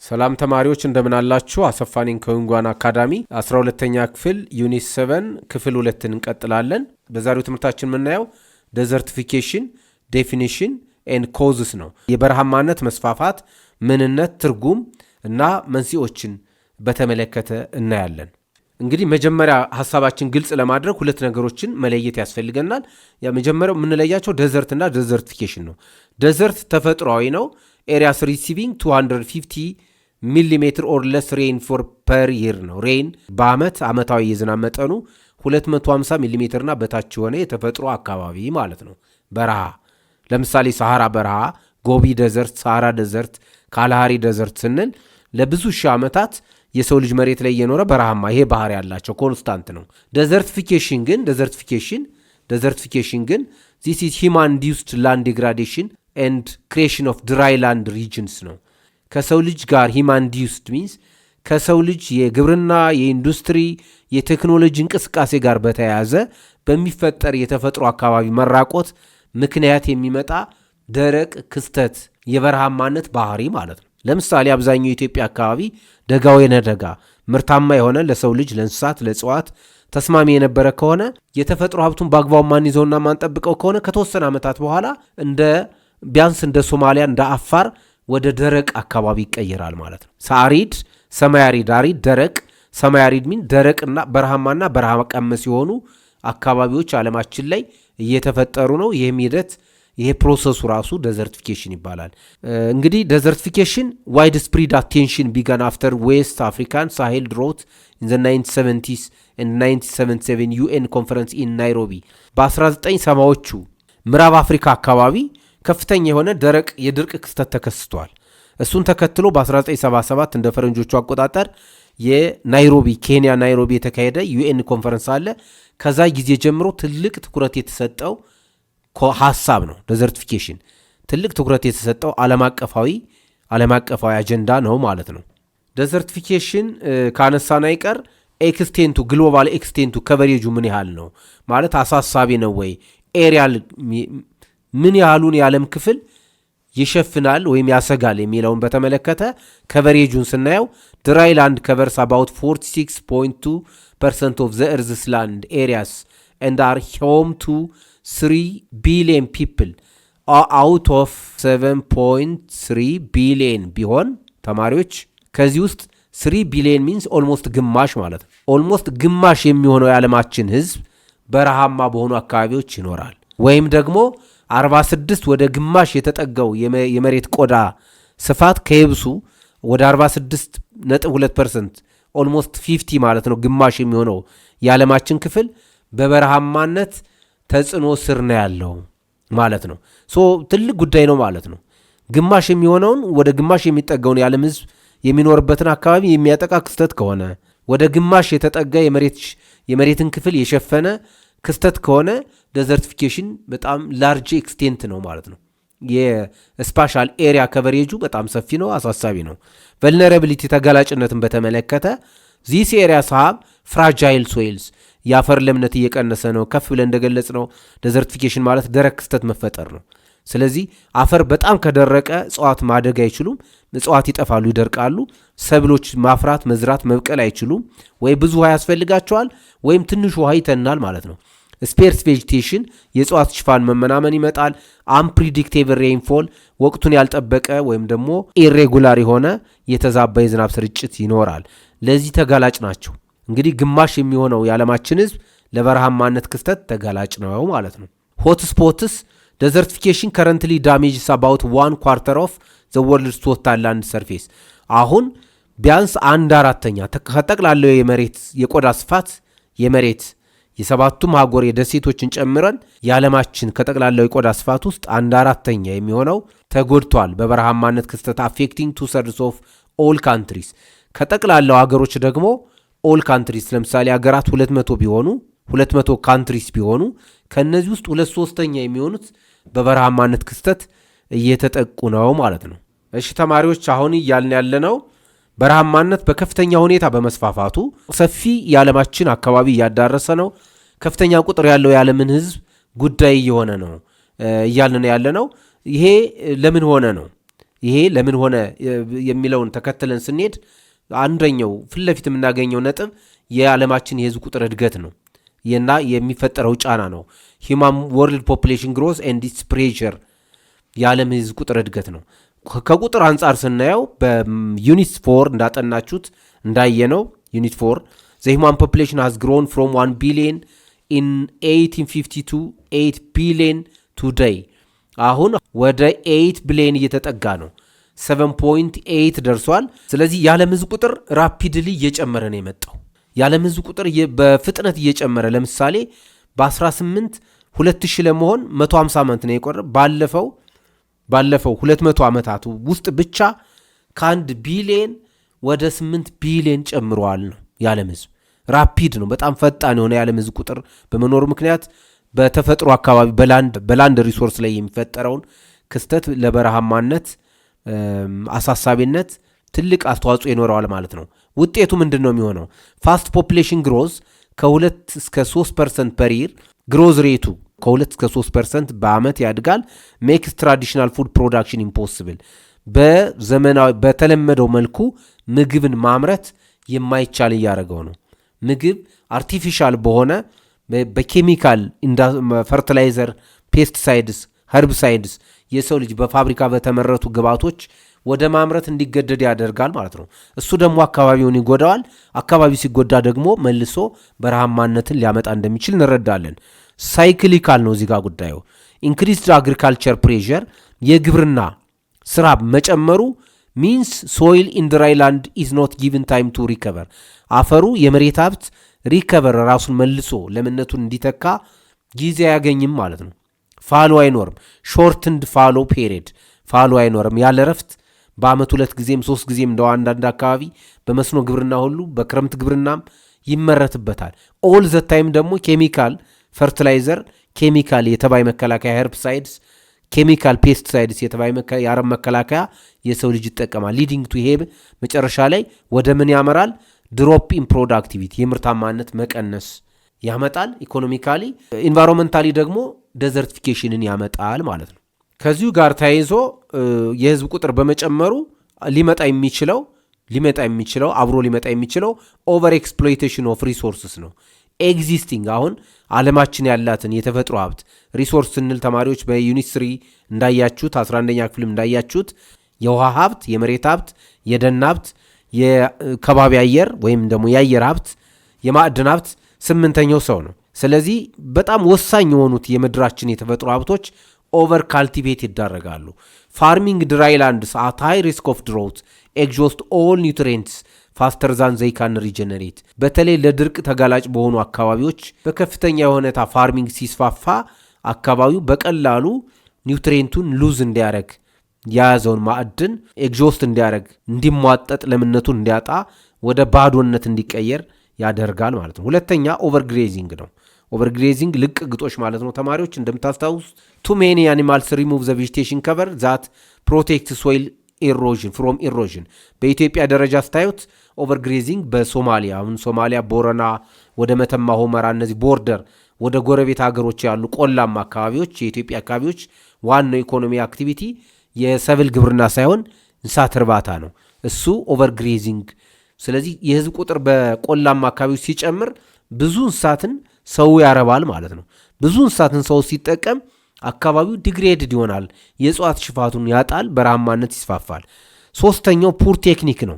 ሰላም ተማሪዎች እንደምን አላችሁ? አሰፋኒን ከዩንጓን አካዳሚ 12ኛ ክፍል ዩኒት 7 ክፍል 2 እንቀጥላለን። በዛሬው ትምህርታችን የምናየው ዴዘርቲፊኬሽን ዴፊኒሽን ኤንድ ኮዝስ ነው። የበረሃማነት መስፋፋት ምንነት፣ ትርጉም እና መንስኤዎችን በተመለከተ እናያለን። እንግዲህ መጀመሪያ ሐሳባችን ግልጽ ለማድረግ ሁለት ነገሮችን መለየት ያስፈልገናል። የመጀመሪያው የምንለያቸው ዴዘርት እና ዴዘርቲፊኬሽን ነው። ዴዘርት ተፈጥሯዊ ነው። ኤሪያስ ሪሲቪንግ 250 ሚሊሜትር ኦር ለስ ሬን ፎር ፐር ይር ነው። ሬን በአመት አመታዊ የዝናብ መጠኑ 250 ሚሊሜትር እና በታች የሆነ የተፈጥሮ አካባቢ ማለት ነው። በረሃ ለምሳሌ ሰሃራ በረሃ፣ ጎቢ ዴዘርት፣ ሰሃራ ዴዘርት፣ ካላሃሪ ዴዘርት ስንል ለብዙ ሺህ ዓመታት የሰው ልጅ መሬት ላይ የኖረ በረሃማ ይሄ ባህር ያላቸው ኮንስታንት ነው። ዴዘርቲፊኬሽን ግን this is human induced land degradation and creation of dry land regions ነው። ከሰው ልጅ ጋር human induced means ከሰው ልጅ የግብርና፣ የኢንዱስትሪ፣ የቴክኖሎጂ እንቅስቃሴ ጋር በተያያዘ በሚፈጠር የተፈጥሮ አካባቢ መራቆት ምክንያት የሚመጣ ደረቅ ክስተት የበረሃማነት ባህሪ ማለት ነው። ለምሳሌ አብዛኛው የኢትዮጵያ አካባቢ ደጋ ወይነ ደጋ ምርታማ የሆነ ለሰው ልጅ፣ ለእንስሳት፣ ለእጽዋት ተስማሚ የነበረ ከሆነ የተፈጥሮ ሀብቱን በአግባቡ ማንይዘውና ማንጠብቀው ከሆነ ከተወሰነ ዓመታት በኋላ ቢያንስ እንደ ሶማሊያ እንደ አፋር ወደ ደረቅ አካባቢ ይቀየራል ማለት ነው። ሳሪድ ሰማያሪድ፣ አሪድ ደረቅ፣ ሰማያሪድ ሚን ደረቅና በረሃማና በረሃ ቀመስ የሆኑ አካባቢዎች ዓለማችን ላይ እየተፈጠሩ ነው። ይህም ሂደት ይሄ ፕሮሰሱ ራሱ ዴዘርቲፊኬሽን ይባላል። እንግዲህ ዴዘርቲፊኬሽን ዋይድ ስፕሪድ አቴንሽን ቢጋን አፍተር ዌስት አፍሪካን ሳሄል ድሮት ኢን ዘ 1970s and 1977 ዩኤን ኮንፈረንስ ኢን ናይሮቢ በ1970ዎቹ ምዕራብ አፍሪካ አካባቢ ከፍተኛ የሆነ ደረቅ የድርቅ ክስተት ተከስቷል። እሱን ተከትሎ በ1977 እንደ ፈረንጆቹ አቆጣጠር የናይሮቢ ኬንያ ናይሮቢ የተካሄደ ዩኤን ኮንፈረንስ አለ። ከዛ ጊዜ ጀምሮ ትልቅ ትኩረት የተሰጠው ሐሳብ ነው። ዴዘርቲፊኬሽን ትልቅ ትኩረት የተሰጠው ዓለም አቀፋዊ አጀንዳ ነው ማለት ነው። ዴዘርቲፊኬሽን ካነሳን አይቀር ኤክስቴንቱ ግሎባል ኤክስቴንቱ ከቨሬጁ ምን ያህል ነው ማለት አሳሳቢ ነው ወይ፣ ኤሪያል ምን ያህሉን የዓለም ክፍል ይሸፍናል ወይም ያሰጋል የሚለውን በተመለከተ ከቨሬጁን ስናየው ድራይ ላንድ ከቨርስ አባውት 46.2% ኦፍ ዘ ኤርዝስ ላንድ ኤሪያስ ኤንድ አር ሆም ቱ 3 ቢሊየን ፒፕል አውት ኦፍ 7.3 ቢሊየን ቢሆን ተማሪዎች ከዚህ ውስጥ 3 ቢሊየን ሚንስ ኦልሞስት ግማሽ ማለት ነው። ኦልሞስት ግማሽ የሚሆነው የዓለማችን ህዝብ በረሃማ በሆኑ አካባቢዎች ይኖራል። ወይም ደግሞ 46 ወደ ግማሽ የተጠጋው የመሬት ቆዳ ስፋት ከየብሱ ወደ 46.2% ኦልሞስት 50 ማለት ነው። ግማሽ የሚሆነው የዓለማችን ክፍል በበረሃማነት ተጽዕኖ ስር ነው ያለው ማለት ነው። ትልቅ ጉዳይ ነው ማለት ነው። ግማሽ የሚሆነውን ወደ ግማሽ የሚጠጋውን የዓለም ህዝብ የሚኖርበትን አካባቢ የሚያጠቃ ክስተት ከሆነ ወደ ግማሽ የተጠጋ የመሬትን ክፍል የሸፈነ ክስተት ከሆነ ዴዘርቲፊኬሽን በጣም ላርጅ ኤክስቴንት ነው ማለት ነው። የስፓሻል ኤሪያ ከቨሬጁ በጣም ሰፊ ነው፣ አሳሳቢ ነው። ቨልነራቢሊቲ ተጋላጭነትን በተመለከተ ዚስ ኤሪያስ ሃቭ ፍራጃይል ሶይልስ የአፈር ለምነት እየቀነሰ ነው። ከፍ ብለን እንደገለጽ ነው ዴዘርቲፊኬሽን ማለት ደረቅ ክስተት መፈጠር ነው። ስለዚህ አፈር በጣም ከደረቀ እጽዋት ማደግ አይችሉም። እጽዋት ይጠፋሉ፣ ይደርቃሉ። ሰብሎች ማፍራት፣ መዝራት፣ መብቀል አይችሉም። ወይ ብዙ ውሃ ያስፈልጋቸዋል ወይም ትንሽ ውሃ ይተናል ማለት ነው። ስፔርስ ቬጂቴሽን የእጽዋት ሽፋን መመናመን ይመጣል። አንፕሪዲክቴብል ሬይንፎል ወቅቱን ያልጠበቀ ወይም ደግሞ ኢሬጉላር የሆነ የተዛባ የዝናብ ስርጭት ይኖራል። ለዚህ ተጋላጭ ናቸው። እንግዲህ ግማሽ የሚሆነው የዓለማችን ህዝብ ለበረሃማነት ክስተት ተጋላጭ ነው ማለት ነው። ሆትስፖትስ ዴዘርቲፊኬሽን ከረንትሊ ዳሜጅስ አባውት 1/4 ኦፍ ዘ ወርልድስ ቶታል ላንድ ሰርፌስ አሁን ቢያንስ 1/4 ከጠቅላላው የመሬት የቆዳ ስፋት የመሬት የሰባቱም አህጉር የደሴቶችን ጨምረን የዓለማችን ከጠቅላላው የቆዳ ስፋት ውስጥ 1/4 የሚሆነው ተጎድቷል በበረሃማነት ክስተት አፌክቲንግ 2/3 ኦፍ ኦል ካንትሪስ። ከጠቅላላው ሀገሮች ደግሞ ኦል ካንትሪስ ለምሳሌ ሀገራት 200 ካንትሪስ ቢሆኑ ከነዚህ ውስጥ 2/3 የሚሆኑት በበረሃማነት ክስተት እየተጠቁ ነው ማለት ነው። እሺ ተማሪዎች አሁን እያልን ያለነው በረሃማነት በከፍተኛ ሁኔታ በመስፋፋቱ ሰፊ የዓለማችን አካባቢ እያዳረሰ ነው። ከፍተኛ ቁጥር ያለው የዓለምን ህዝብ ጉዳይ እየሆነ ነው እያልን ያለነው። ይሄ ለምን ሆነ ነው? ይሄ ለምን ሆነ የሚለውን ተከትለን ስንሄድ አንደኛው ፊት ለፊት የምናገኘው ነጥብ የዓለማችን የህዝብ ቁጥር እድገት ነው እና የሚፈጠረው ጫና ነው። ሂውማን ወርልድ ፖፑሌሽን ግሮዝ ኤንድ ኢትስ ፕሬሸር የዓለም ህዝብ ቁጥር እድገት ነው። ከቁጥር አንጻር ስናየው በዩኒት 4 እንዳጠናችሁት እንዳየነው ዩኒት 4 the human population has grown from 1 billion in 1850 to 8 billion today አሁን ወደ 8 ቢሊዮን እየተጠጋ ነው። 7.8 ደርሷል። ስለዚህ የዓለም ህዝብ ቁጥር ራፒድሊ እየጨመረ ነው የመጣው። የዓለም ህዝብ ቁጥር በፍጥነት እየጨመረ ለምሳሌ በ18 2000 ለመሆን 150 ዓመት ነው የቆረ ባለፈው 200 ዓመታት ውስጥ ብቻ ከ1 ቢሊዮን ወደ 8 ቢሊዮን ጨምሯል ነው የዓለም ህዝብ። ራፒድ ነው፣ በጣም ፈጣን የሆነ የዓለም ህዝብ ቁጥር በመኖሩ ምክንያት በተፈጥሮ አካባቢ በላንድ ሪሶርስ ላይ የሚፈጠረውን ክስተት ለበረሃማነት አሳሳቢነት ትልቅ አስተዋጽኦ ይኖረዋል ማለት ነው። ውጤቱ ምንድን ነው የሚሆነው? ፋስት ፖፑሌሽን ግሮዝ ከ2 እስከ 3% ፐር ይር ግሮዝ ሬቱ ከ2 እስከ 3% በአመት ያድጋል። ሜክስ ትራዲሽናል ፉድ ፕሮዳክሽን ኢምፖስብል በዘመናዊ በተለመደው መልኩ ምግብን ማምረት የማይቻል እያደረገው ነው። ምግብ አርቲፊሻል በሆነ በኬሚካል ፈርቲላይዘር፣ ፔስቲሳይድስ፣ ኸርብሳይድስ የሰው ልጅ በፋብሪካ በተመረቱ ግብዓቶች ወደ ማምረት እንዲገደድ ያደርጋል ማለት ነው። እሱ ደግሞ አካባቢውን ይጎዳዋል። አካባቢው ሲጎዳ ደግሞ መልሶ በረሃማነትን ሊያመጣ እንደሚችል እንረዳለን። ሳይክሊካል ነው እዚህ ጋር ጉዳዩ። ኢንክሪስድ አግሪካልቸር ፕሬዠር የግብርና ስራ መጨመሩ ሚንስ ሶይል ኢን ድራይ ላንድ ኢዝ ኖት ጊቭን ታይም ቱ ሪከቨር አፈሩ የመሬት ሀብት ሪከቨር ራሱን መልሶ ለምነቱን እንዲተካ ጊዜ አያገኝም ማለት ነው። ፋሎ አይኖርም። ሾርትንድ ፋሎ ፔሪድ ፋሎ አይኖርም። ያለ ረፍት በአመት 2 ጊዜም 3 ጊዜም እንደው አንዳንድ አካባቢ በመስኖ ግብርና ሁሉ በክረምት ግብርናም ይመረትበታል። ኦል ዘ ታይም ደግሞ ኬሚካል ፈርቲላይዘር፣ ኬሚካል የተባይ መከላከያ ሄርብሳይድስ፣ ኬሚካል ፔስቲሳይድስ የተባይ የአረም መከላከያ የሰው ልጅ ይጠቀማል። ሊዲንግ ቱ ሄብ መጨረሻ ላይ ወደ ምን ያመራል? ድሮፕ ኢን ፕሮዳክቲቪቲ የምርታማነት መቀነስ ያመጣል። ኢኮኖሚካሊ ኢንቫይሮንመንታሊ ደግሞ ዴዘርቲፊኬሽንን ያመጣል ማለት ነው። ከዚሁ ጋር ተያይዞ የህዝብ ቁጥር በመጨመሩ ሊመጣ የሚችለው ኦቨር ኤክስፕሎይቴሽን ኦፍ ሪሶርስስ ነው። ኤግዚስቲንግ አሁን ዓለማችን ያላትን የተፈጥሮ ሀብት ሪሶርስ ስንል ተማሪዎች በዩኒት 3 እንዳያችሁት 11ኛ ክፍልም እንዳያችሁት የውሃ ሀብት፣ የመሬት ሀብት፣ የደን ሀብት፣ የከባቢ አየር ወይም ደግሞ የአየር ሀብት፣ የማዕድን ሀብት 8ኛው ሰው ነው። ስለዚህ በጣም ወሳኝ የሆኑት የምድራችን የተፈጥሮ ሀብቶች ኦቨር ካልቲቬት ይዳረጋሉ። ፋርሚንግ ድራይ ላንድስ አት ሃይ ሪስክ ኦፍ ድሮት ኤግዞስት ኦል ኒውትሪየንትስ ፋስተር ዛን ዘይ ካን ሪጀነሬት በተለይ ለድርቅ ተጋላጭ በሆኑ አካባቢዎች በከፍተኛ የሆነታ ፋርሚንግ ሲስፋፋ አካባቢው በቀላሉ ኒውትሪየንቱን ሉዝ እንዲያደርግ የያዘውን ማዕድን ኤግዞስት እንዲያደርግ እንዲሟጠጥ ለምነቱን እንዲያጣ ወደ ባዶነት እንዲቀየር ያደርጋል ማለት ነው። ሁለተኛ ኦቨርግሬዚንግ ነው። ኦቨርግሬዚንግ ልቅ ግጦሽ ማለት ነው። ተማሪዎች እንደምታስታውስ ቱ ሜኒ አኒማልስ ሪሙቭ ዘ ቬጂቴሽን ከቨር ዛት ፕሮቴክት ሶይል ኢሮዥን ፍሮም ኢሮዥን። በኢትዮጵያ ደረጃ ስታዩት ኦቨርግሬዚንግ በሶማሊያ አሁን ሶማሊያ ቦረና ወደ መተማ ሆመራ እነዚህ ቦርደር ወደ ጎረቤት ሀገሮች ያሉ ቆላማ አካባቢዎች የኢትዮጵያ አካባቢዎች ዋናው ኢኮኖሚ አክቲቪቲ የሰብል ግብርና ሳይሆን እንስሳት እርባታ ነው። እሱ ኦቨርግሬዚንግ። ስለዚህ የህዝብ ቁጥር በቆላማ አካባቢዎች ሲጨምር ብዙ እንስሳትን ሰው ያረባል ማለት ነው። ብዙ እንስሳትን ሰው ሲጠቀም አካባቢው ዲግሬድድ ይሆናል፣ የእጽዋት ሽፋቱን ያጣል፣ በረሃማነት ይስፋፋል። ሶስተኛው ፑር ቴክኒክ ነው።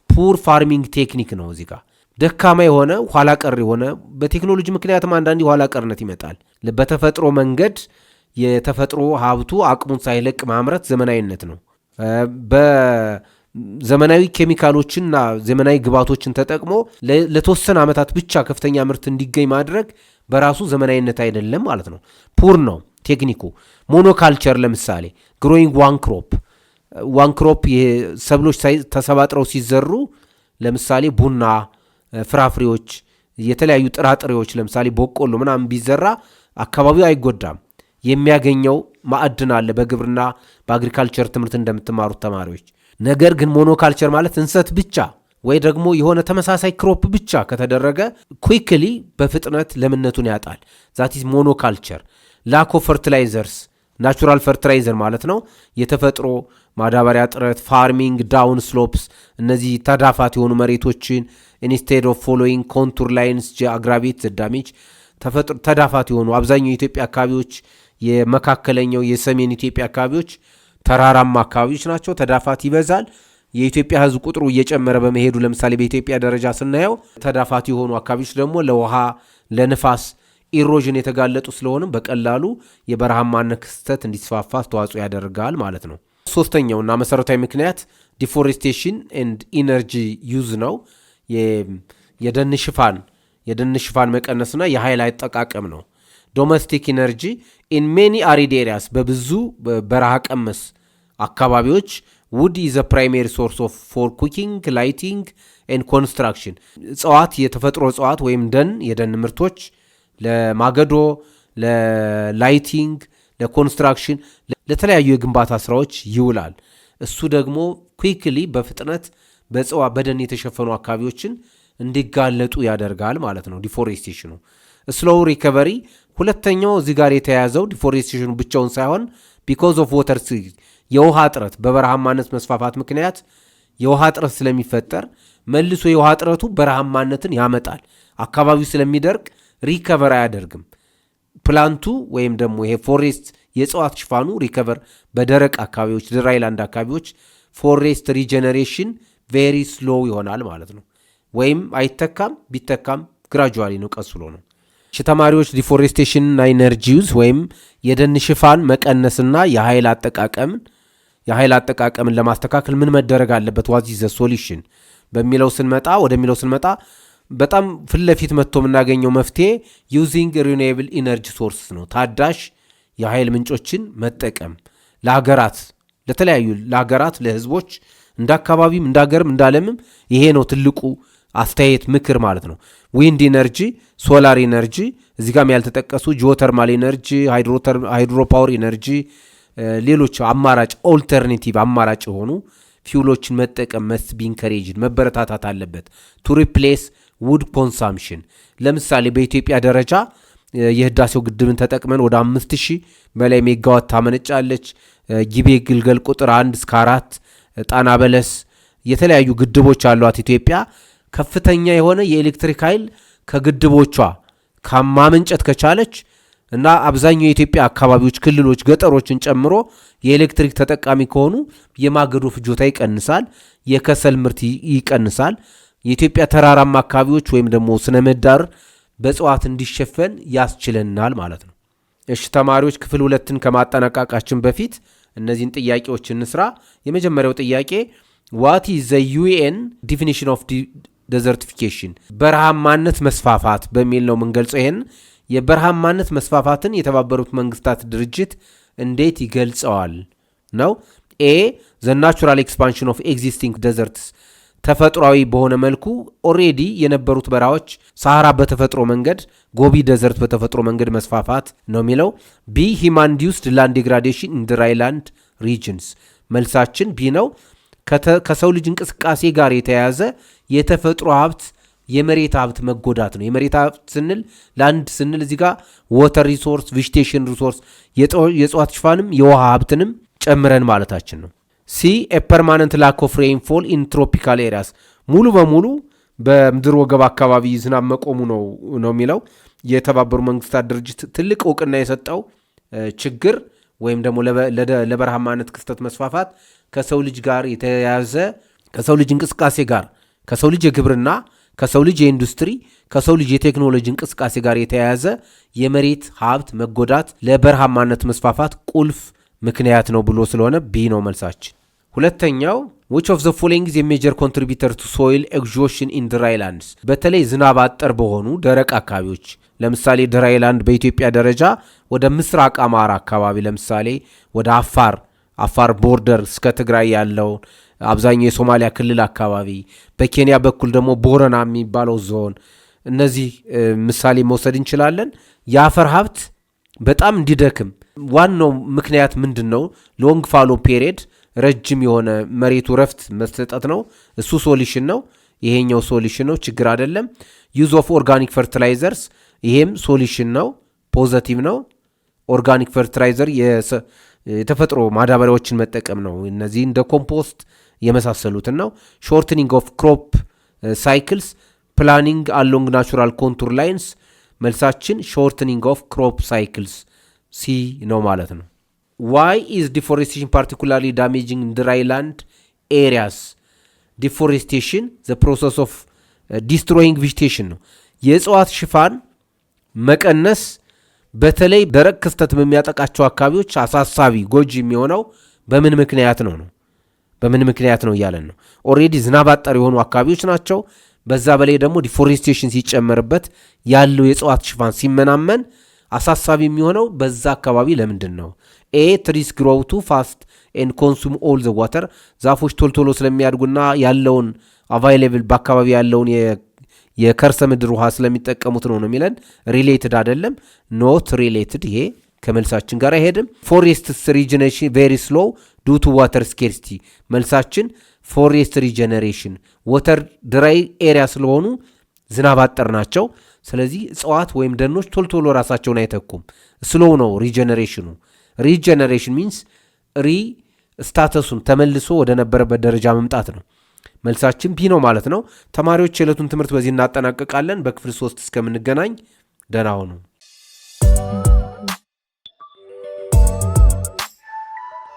ፑር ፋርሚንግ ቴክኒክ ነው። እዚህ ጋር ደካማ የሆነ ኋላ ቀር የሆነ በቴክኖሎጂ ምክንያትም አንዳንድ ኋላ ቀርነት ይመጣል። በተፈጥሮ መንገድ የተፈጥሮ ሀብቱ አቅሙን ሳይለቅ ማምረት ዘመናዊነት ነው። በዘመናዊ ኬሚካሎችንና ዘመናዊ ግብዓቶችን ተጠቅሞ ለተወሰነ ዓመታት ብቻ ከፍተኛ ምርት እንዲገኝ ማድረግ በራሱ ዘመናዊነት አይደለም ማለት ነው። ፑር ነው ቴክኒኩ። ሞኖካልቸር ለምሳሌ ግሮዊንግ ዋን ክሮፕ ሰብሎች ተሰባጥረው ሲዘሩ ለምሳሌ ቡና፣ ፍራፍሬዎች፣ የተለያዩ ጥራጥሬዎች ለምሳሌ በቆሎ ምናምን ቢዘራ አካባቢው አይጎዳም። የሚያገኘው ማዕድን አለ በግብርና በአግሪካልቸር ትምህርት እንደምትማሩት ተማሪዎች። ነገር ግን ሞኖካልቸር ማለት እንሰት ብቻ ወይ ደግሞ የሆነ ተመሳሳይ ክሮፕ ብቻ ከተደረገ ኩዊክሊ በፍጥነት ለምነቱን ያጣል። ዛት ኢዝ ሞኖካልቸር። ላክ ኦፍ ፈርቲላይዘርስ ናቹራል ፈርቲላይዘር ማለት ነው። የተፈጥሮ ማዳበሪያ እጥረት፣ ፋርሚንግ ዳውን ስሎፕስ፣ እነዚህ ተዳፋት የሆኑ መሬቶችን ኢንስቴድ ኦፍ ፎሎዊንግ ኮንቱር ላይንስ አግራቤት ዘዳሜጅ ተዳፋት የሆኑ አብዛኛው የኢትዮጵያ አካባቢዎች የመካከለኛው የሰሜን ኢትዮጵያ አካባቢዎች ተራራማ አካባቢዎች ናቸው። ተዳፋት ይበዛል። የኢትዮጵያ ሕዝብ ቁጥሩ እየጨመረ በመሄዱ ለምሳሌ በኢትዮጵያ ደረጃ ስናየው ተዳፋት የሆኑ አካባቢዎች ደግሞ ለውሃ ለንፋስ ኢሮዥን የተጋለጡ ስለሆነ በቀላሉ የበረሃማነት ክስተት እንዲስፋፋ አስተዋጽኦ ያደርጋል ማለት ነው። ሶስተኛውና መሰረታዊ ምክንያት ዲፎሬስቴሽን ኤንድ ኢነርጂ ዩዝ ነው። የደን ሽፋን መቀነስና የኃይል አጠቃቀም ነው። ዶሜስቲክ ኢነርጂ ኢን ሜኒ አሪድ ኤሪያስ በብዙ በረሃ ቀመስ አካባቢዎች ውድ ኢዝ ፕራይሜሪ ሶርስ ኦፍ ፎር ኩኪንግ ላይቲንግ ኤንድ ኮንስትራክሽን እጽዋት የተፈጥሮ እጽዋት ወይም የደን ምርቶች ለማገዶ ለላይቲንግ ለኮንስትራክሽን ለተለያዩ የግንባታ ስራዎች ይውላል። እሱ ደግሞ ኩዊክሊ በፍጥነት በደን የተሸፈኑ አካባቢዎችን እንዲጋለጡ ያደርጋል ማለት ነው ዲፎሬስቴሽኑ። ስሎው ሪከቨሪ ሁለተኛው እዚህ ጋር የተያያዘው ዲፎሬስቴሽኑ ብቻውን ሳይሆን ቢኮዝ ኦፍ ዋተር የውሃ እጥረት በበረሃማነት መስፋፋት ምክንያት የውሃ እጥረት ስለሚፈጠር መልሶ የውሃ እጥረቱ በረሃማነትን ያመጣል። አካባቢው ስለሚደርቅ ሪከቨር አያደርግም። ፕላንቱ ወይም ደግሞ ይሄ ፎሬስት የእጽዋት ሽፋኑ ሪከቨር በደረቅ አካባቢዎች ድራይላንድ አካባቢዎች ፎሬስት ሪጀነሬሽን ቬሪ ስሎው ይሆናል ማለት ነው። ወይም አይተካም፣ ቢተካም ግራጁዋሊ ነው፣ ቀስ ብሎ ነው። ተማሪዎች ዲፎሬስቴሽንና ኢነርጂ ዩዝ ወይም የደን ሽፋን መቀነስና የኃይል አጠቃቀምን ለማስተካከል ምን መደረግ አለበት ዋት ኢዝ ዘ ሶሉሽን ወደሚለው ስንመጣ በጣም ፊት ለፊት መጥቶ የምናገኘው መፍትሄ ዩዚንግ ሪኒዌብል ኢነርጂ ሶርስስ ነው። ታዳሽ የኃይል ምንጮችን መጠቀም ለሀገራት ለህዝቦች እንደ አካባቢም እንደ ሀገርም እንደ ዓለምም ይሄ ነው ትልቁ አስተያየት ምክር ማለት ነው። ዊንድ ኢነርጂ፣ ሶላር ኢነርጂ፣ እዚህ ጋም ያልተጠቀሱ ጂኦተርማል ኢነርጂ፣ ሃይድሮፓወር ኢነርጂ፣ ሌሎች ኦልተርኔቲቭ አማራጭ የሆኑ ፊውሎችን መጠቀም መስት ቢ ኢንከሬጅድ መበረታታት አለበት። ቱ ሪፕሌስ ውድ ኮንሳምፕሽን ለምሳሌ በኢትዮጵያ ደረጃ የህዳሴው ግድብን ተጠቅመን ወደ 5000 በላይ ሜጋዋት ታመነጫለች። ጊቤ ግልገል ቁጥር 1 እስከ 4 ጣና በለስ የተለያዩ ግድቦች አሏት ኢትዮጵያ። ከፍተኛ የሆነ የኤሌክትሪክ ኃይል ከግድቦቿ ከማመንጨት ከቻለች እና አብዛኛው የኢትዮጵያ አካባቢዎች ክልሎች ገጠሮችን ጨምሮ የኤሌክትሪክ ተጠቃሚ ከሆኑ የማገዶ ፍጆታ ይቀንሳል፣ የከሰል ምርት ይቀንሳል። የኢትዮጵያ ተራራማ አካባቢዎች ወይም ደግሞ ስነ ምህዳር በእጽዋት እንዲሸፈን ያስችለናል ማለት ነው። እሺ ተማሪዎች ክፍል 2ን ከማጠናቀቃችን በፊት እነዚህን ጥያቄዎች እንስራ። የመጀመሪያው ጥያቄ what is the UN definition of desertification በረሃማነት መስፋፋት በሚል ነው የምንገልጸው። ይሄን የበረሃማነት መስፋፋትን የተባበሩት መንግስታት ድርጅት እንዴት ይገልጸዋል ነው። ኤ the natural expansion of existing deserts ተፈጥሯዊ በሆነ መልኩ ኦሬዲ የነበሩት በረሃዎች ሳሃራ በተፈጥሮ መንገድ ጎቢ ደዘርት በተፈጥሮ መንገድ መስፋፋት ነው የሚለው። ቢ human induced land degradation in dryland regions መልሳችን ቢ ነው። ከሰው ልጅ እንቅስቃሴ ጋር የተያያዘ የተፈጥሮ ሀብት የመሬት ሀብት መጎዳት ነው። የመሬት ሀብት ስንል ላንድ ስንል እዚህ ጋር ዋተር ሪሶርስ፣ ቬጂቴሽን ሪሶርስ የእጽዋት ሽፋንም የውሃ ሀብትንም ጨምረን ማለታችን ነው። ሲ ፐርማነንት ላክ ኦፍ ሬይንፎል ኢን ትሮፒካል ኤሪያስ ሙሉ በሙሉ በምድር ወገብ አካባቢ ዝናብ መቆሙ ነው የሚለው። የተባበሩ መንግስታት ድርጅት ትልቅ እውቅና የሰጠው ችግር ወይም ደግሞ ለበረሃማነት ክስተት መስፋፋት ከሰው ልጅ ጋር የተያያዘ ከሰው ልጅ እንቅስቃሴ ጋር ከሰው ልጅ የግብርና ከሰው ልጅ የኢንዱስትሪ ከሰው ልጅ የቴክኖሎጂ እንቅስቃሴ ጋር የተያያዘ የመሬት ሀብት መጎዳት ለበረሃማነት መስፋፋት ቁልፍ ምክንያት ነው ብሎ ስለሆነ ቢ ነው መልሳችን። ሁለተኛው which of the following is a major contributor to soil exhaustion in drylands በተለይ ዝናብ አጠር በሆኑ ደረቅ አካባቢዎች ለምሳሌ ድራይላንድ በኢትዮጵያ ደረጃ ወደ ምስራቅ አማራ አካባቢ ለምሳሌ ወደ አፋር ቦርደር እስከ ትግራይ ያለው አብዛኛው የሶማሊያ ክልል አካባቢ በኬንያ በኩል ደግሞ ቦረና የሚባለው ዞን እነዚህ ምሳሌ መውሰድ እንችላለን። የአፈር ሀብት በጣም እንዲደክም ዋናው ምክንያት ምንድነው? ሎንግ ፋሎ ፔሪድ ረጅም የሆነ መሬቱ ረፍት መስጠት ነው። እሱ ሶሉሽን ነው። ይሄኛው ሶሉሽን ነው፣ ችግር አይደለም። ዩዝ ኦፍ ኦርጋኒክ ፈርቲላይዘርስ ይሄም ሶሉሽን ነው፣ ፖዚቲቭ ነው። ኦርጋኒክ ፈርቲላይዘር የተፈጥሮ ማዳበሪያዎችን መጠቀም ነው። እነዚህ እንደ ኮምፖስት የመሳሰሉትን ነው። ሾርትኒንግ ኦፍ ክሮፕ ሳይክልስ ፕላኒንግ አሎንግ ናቹራል ኮንቱር ላይንስ። መልሳችን ሾርትኒንግ ኦፍ ክሮፕ ሳይክልስ ሲ ነው ማለት ነው። ዋይ ኢዝ ዲፎሬስቴሽን ፓርቲኩላርሊ ዳሜጂንግ ድራይ ላንድ ኤሪያስ? ዲፎሬስቴሽን ዘ ፕሮሰስ ኦፍ ዲስትሮይንግ ቬጂቴሽን ነው። የእጽዋት ሽፋን መቀነስ በተለይ ደረቅ ክስተት በሚያጠቃቸው አካባቢዎች አሳሳቢ ጎጂ የሚሆነው በምን ምክንያት ነው? በምን ምክንያት ነው እያለን ነው። ኦልሬዲ ዝናብ አጠር የሆኑ አካባቢዎች ናቸው። በዛ በላይ ደግሞ ዲፎሬስቴሽን ሲጨመርበት ያለው የእጽዋት ሽፋን ሲመናመን አሳሳቢ የሚሆነው በዛ አካባቢ ለምንድን ነው? ኤ ትሪስ ግሮው ቱ ፋስት ኤንድ ኮንሱም ኦል ዘ ዋተር። ዛፎች ቶልቶሎ ስለሚያድጉና ያለውን አቫይሌብል በአካባቢ ያለውን የከርሰ ምድር ውሃ ስለሚጠቀሙት ነው የሚለን። ሪሌትድ አይደለም፣ ኖት ሪሌትድ። ይሄ ከመልሳችን ጋር አይሄድም። ፎሬስትስ ሪጀነሬሽን ቬሪ ስሎው ዱ ቱ ዋተር ስኬርሲቲ። መልሳችን ፎሬስት ሪጀነሬሽን ወተር ድራይ ኤሪያ ስለሆኑ ዝናብ አጠር ናቸው። ስለዚህ እጽዋት ወይም ደኖች ቶልቶሎ ራሳቸውን አይተኩም። ስሎው ነው ሪጀነሬሽኑ። ሪጀነሬሽን ሚንስ ስታተሱን ተመልሶ ወደ ነበረበት ደረጃ መምጣት ነው። መልሳችን ቢ ነው ማለት ነው። ተማሪዎች የዕለቱን ትምህርት በዚህ እናጠናቀቃለን። በክፍል 3 እስከምንገናኝ ደህና ሁኑ።